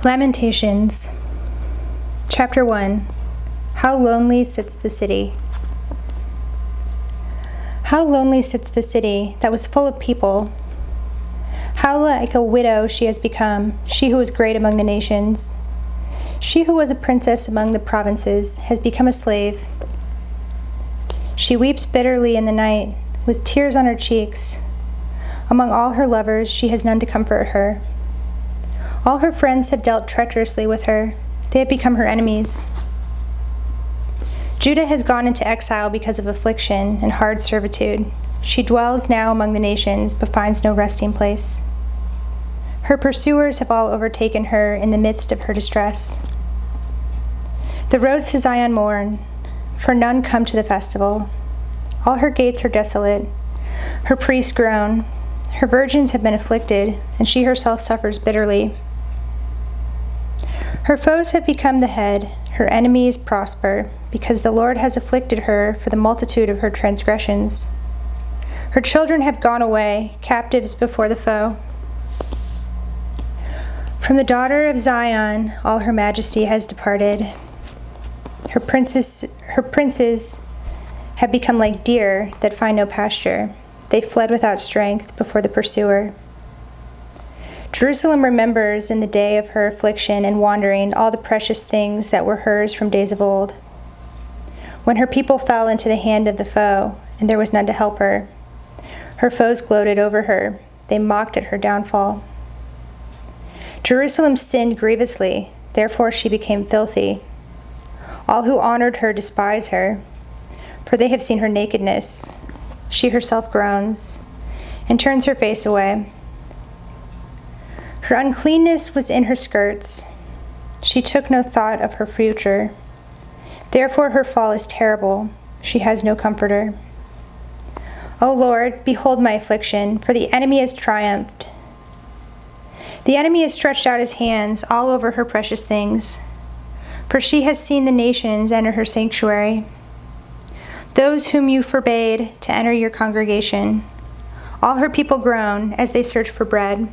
Lamentations, Chapter 1. How lonely sits the city. How lonely sits the city that was full of people. How like a widow she has become, she who was great among the nations. She who was a princess among the provinces has become a slave. She weeps bitterly in the night, with tears on her cheeks. Among all her lovers, she has none to comfort her. All her friends have dealt treacherously with her. They have become her enemies. Judah has gone into exile because of affliction and hard servitude. She dwells now among the nations, but finds no resting place. Her pursuers have all overtaken her in the midst of her distress. The roads to Zion mourn, for none come to the festival. All her gates are desolate. Her priests groan. Her virgins have been afflicted, and she herself suffers bitterly. Her foes have become the head, her enemies prosper, because the Lord has afflicted her for the multitude of her transgressions. Her children have gone away, captives before the foe. From the daughter of Zion, all her majesty has departed. Her princes have become like deer that find no pasture. They fled without strength before the pursuer. Jerusalem remembers in the day of her affliction and wandering all the precious things that were hers from days of old, when her people fell into the hand of the foe, and there was none to help her. Her foes gloated over her. They mocked at her downfall. Jerusalem sinned grievously, therefore she became filthy. All who honored her despise her, for they have seen her nakedness. She herself groans and turns her face away. Her uncleanness was in her skirts. She took no thought of her future. Therefore her fall is terrible. She has no comforter. O Lord, behold my affliction, for the enemy has triumphed. The enemy has stretched out his hands all over her precious things, for she has seen the nations enter her sanctuary. Those whom you forbade to enter your congregation, all her people groan as they search for bread.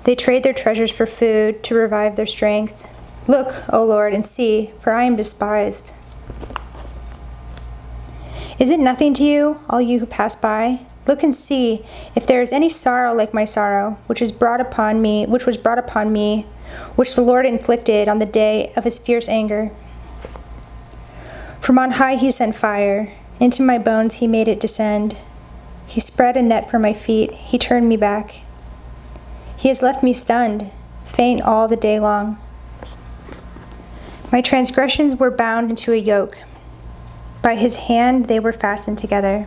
They trade their treasures for food to revive their strength. Look, O Lord, and see, for I am despised. Is it nothing to you, all you who pass by? Look and see if there is any sorrow like my sorrow, which was brought upon me, which the Lord inflicted on the day of his fierce anger. From on high he sent fire. Into my bones he made it descend. He spread a net for my feet. He turned me back. He has left me stunned, faint all the day long. My transgressions were bound into a yoke. By his hand they were fastened together.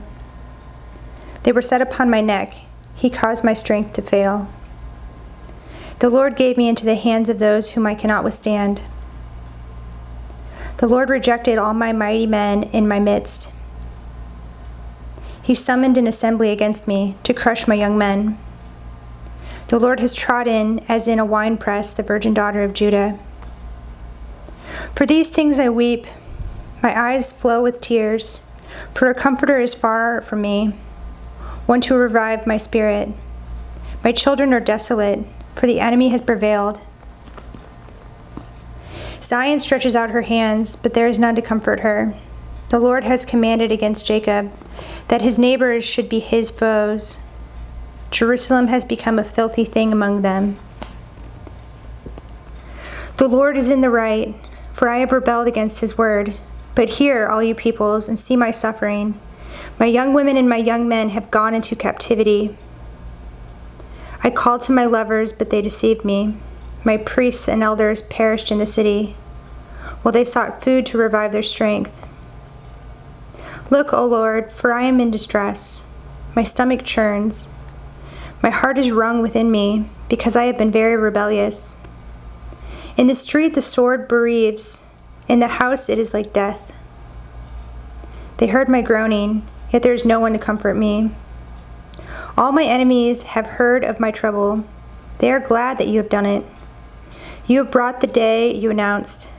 They were set upon my neck. He caused my strength to fail. The Lord gave me into the hands of those whom I cannot withstand. The Lord rejected all my mighty men in my midst. He summoned an assembly against me to crush my young men. The Lord has trodden, as in a winepress, the virgin daughter of Judah. For these things I weep. My eyes flow with tears, for a comforter is far from me, one to revive my spirit. My children are desolate, for the enemy has prevailed. Zion stretches out her hands, but there is none to comfort her. The Lord has commanded against Jacob that his neighbors should be his foes. Jerusalem has become a filthy thing among them. The Lord is in the right, for I have rebelled against his word. But hear, all you peoples, and see my suffering. My young women and my young men have gone into captivity. I called to my lovers, but they deceived me. My priests and elders perished in the city, while they sought food to revive their strength. Look, O Lord, for I am in distress. My stomach churns. My heart is wrung within me, because I have been very rebellious. In the street the sword bereaves. In the house it is like death. They heard my groaning, yet there is no one to comfort me. All my enemies have heard of my trouble. They are glad that you have done it. You have brought the day you announced.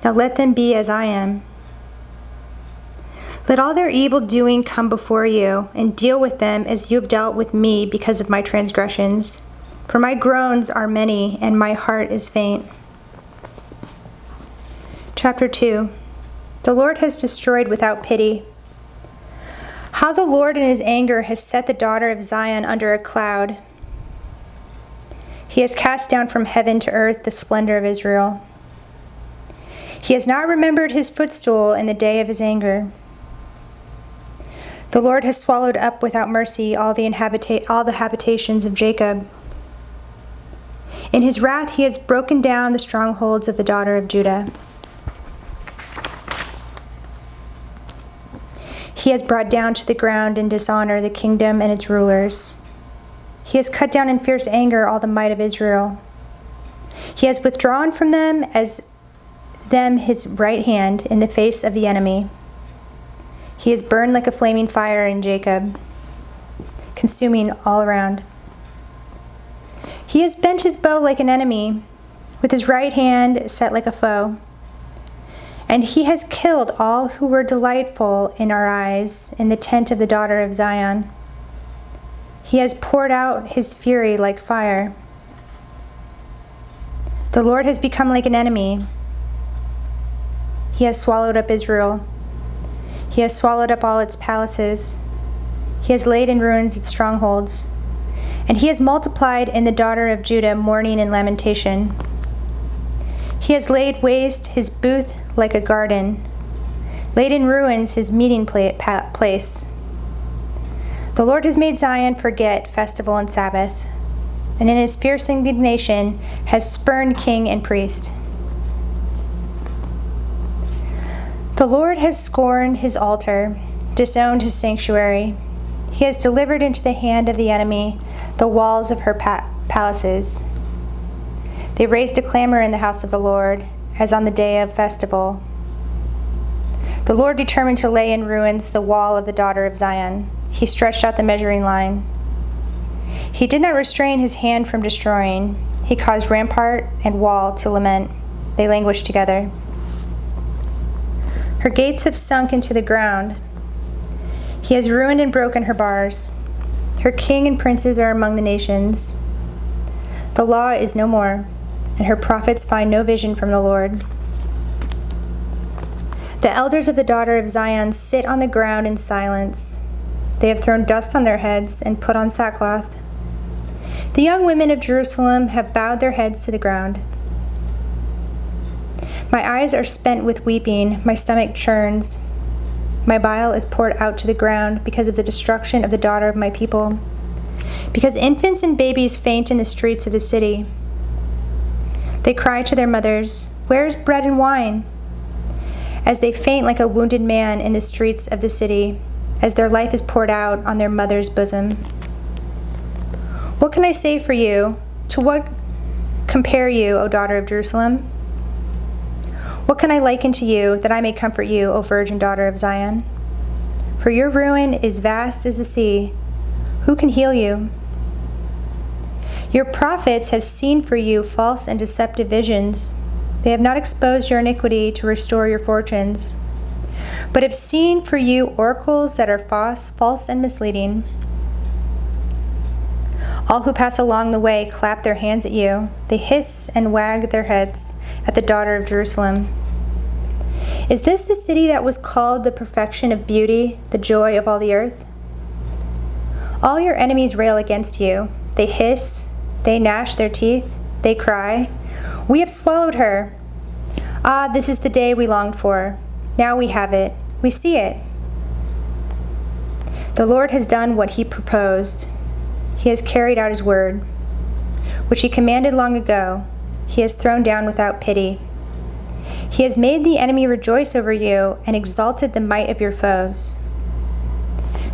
Now let them be as I am. Let all their evil doing come before you, and deal with them as you have dealt with me because of my transgressions. For my groans are many, and my heart is faint. Chapter 2. The Lord has destroyed without pity. How the Lord in his anger has set the daughter of Zion under a cloud. He has cast down from heaven to earth the splendor of Israel. He has not remembered his footstool in the day of his anger. The Lord has swallowed up without mercy all the habitations of Jacob. In his wrath he has broken down the strongholds of the daughter of Judah. He has brought down to the ground in dishonor the kingdom and its rulers. He has cut down in fierce anger all the might of Israel. He has withdrawn from them his right hand in the face of the enemy. He is burned like a flaming fire in Jacob, consuming all around. He has bent his bow like an enemy, with his right hand set like a foe. And he has killed all who were delightful in our eyes in the tent of the daughter of Zion. He has poured out his fury like fire. The Lord has become like an enemy. He has swallowed up Israel. He has swallowed up all its palaces. He has laid in ruins its strongholds. And he has multiplied in the daughter of Judah mourning and lamentation. He has laid waste his booth like a garden, laid in ruins his meeting place. The Lord has made Zion forget festival and Sabbath, and in his fierce indignation has spurned king and priest. The Lord has scorned his altar, disowned his sanctuary. He has delivered into the hand of the enemy the walls of her palaces. They raised a clamor in the house of the Lord, as on the day of festival. The Lord determined to lay in ruins the wall of the daughter of Zion. He stretched out the measuring line. He did not restrain his hand from destroying. He caused rampart and wall to lament. They languished together. Her gates have sunk into the ground. He has ruined and broken her bars. Her king and princes are among the nations. The law is no more, and her prophets find no vision from the Lord. The elders of the daughter of Zion sit on the ground in silence. They have thrown dust on their heads and put on sackcloth. The young women of Jerusalem have bowed their heads to the ground. My eyes are spent with weeping, my stomach churns. My bile is poured out to the ground because of the destruction of the daughter of my people, because infants and babies faint in the streets of the city. They cry to their mothers, "Where is bread and wine?" As they faint like a wounded man in the streets of the city, as their life is poured out on their mother's bosom. What can I say for you? To what compare you, O daughter of Jerusalem? What can I liken to you, that I may comfort you, O virgin daughter of Zion? For your ruin is vast as the sea. Who can heal you? Your prophets have seen for you false and deceptive visions. They have not exposed your iniquity to restore your fortunes, but have seen for you oracles that are false and misleading. All who pass along the way clap their hands at you. They hiss and wag their heads at the daughter of Jerusalem. Is this the city that was called the perfection of beauty, the joy of all the earth? All your enemies rail against you. They hiss, they gnash their teeth, they cry, "We have swallowed her." Ah, this is the day we longed for. Now we have it. We see it. The Lord has done what he proposed. He has carried out his word, which he commanded long ago. He has thrown down without pity. He has made the enemy rejoice over you and exalted the might of your foes.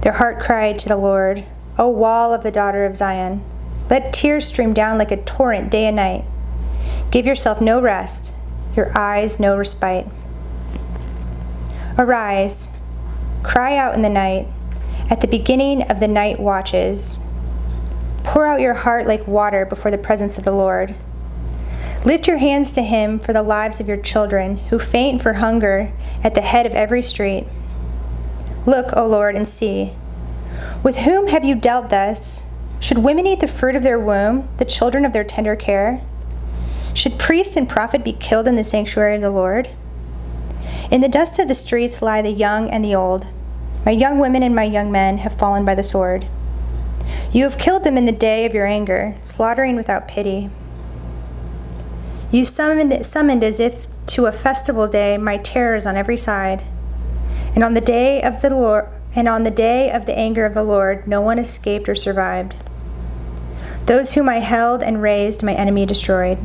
Their heart cried to the Lord, "O wall of the daughter of Zion, let tears stream down like a torrent day and night. Give yourself no rest, your eyes no respite. Arise, cry out in the night, at the beginning of the night watches. Pour out your heart like water before the presence of the Lord. Lift your hands to him for the lives of your children, who faint for hunger at the head of every street. Look, O Lord, and see. With whom have you dealt thus? Should women eat the fruit of their womb, the children of their tender care? Should priest and prophet be killed in the sanctuary of the Lord? In the dust of the streets lie the young and the old. My young women and my young men have fallen by the sword. You have killed them in the day of your anger, slaughtering without pity. You summoned as if to a festival day my terrors on every side. And on the day of the anger of the Lord, no one escaped or survived. Those whom I held and raised, my enemy destroyed.